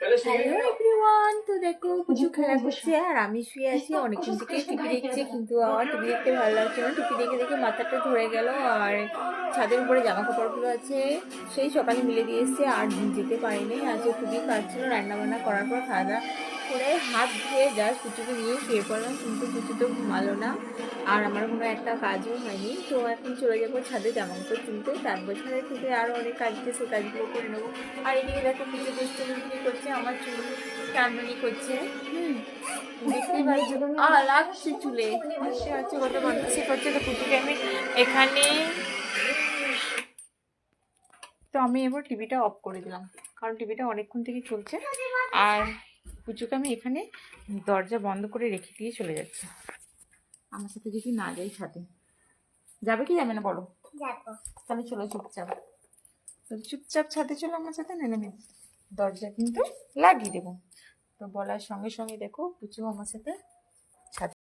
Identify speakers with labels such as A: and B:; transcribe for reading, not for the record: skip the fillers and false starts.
A: Hello everyone, তো দেখো পুচু খেলা করছে আর আমি শুয়ে আছি। অনেকক্ষণ থেকে টিভি দেখছি, কিন্তু আমার টিভি দেখতে ভালো লাগছে না। টিভি দেখে দেখে মাথাটা ধরে গেল। আর ছাদের উপরে জামা কাপড়গুলো আছে, সেই সকালে মিলে দিয়ে এসছে আর যেতে পারিনি। আজকে খুবই কাজ ছিল। রান্নাবান্না করার পর খাওয়া দাওয়া করে হাত ধুয়ে জাস্ট পুচুকে নিয়ে শুয়ে পড়লাম, কিন্তু পুচু তো ঘুমালো না আর আমার কোনো একটা কাজও হয়নি। তো এখন চলে যাবো ছাদে জামা কাপড় তুলতে, তারপর ছাদে থেকে আরও অনেক কাজ আছে, সেই কাজগুলো করে নেবো। আর এদিকে দেখো পুজো দুষ্টুমি করছে, আমার চুল টানটানি করছে। দেখতেই পাচ্ছি লাগছে চুলে, হাসি হচ্ছে, কত বদমাশি করছে। তো পুচুকে আমি এখানে, তো আমি এবার টিভিটা অফ করে দিলাম, কারণ টিভিটা অনেকক্ষণ থেকে চলছে। আর পুচুকে আমি এখানে দরজা বন্ধ করে রেখে দিয়ে চলে যাচ্ছি। আমার সাথে যদি না যাই ছাদে, যাবে কি যাবে না বলো? তাহলে চলো চুপচাপ, তো চুপচাপ ছাদে চলো আমার সাথে, নেমে দরজা কিন্তু লাগিয়ে দেবো। তো বলার সঙ্গে সঙ্গে দেখো পুচু আমার সাথে ছাদে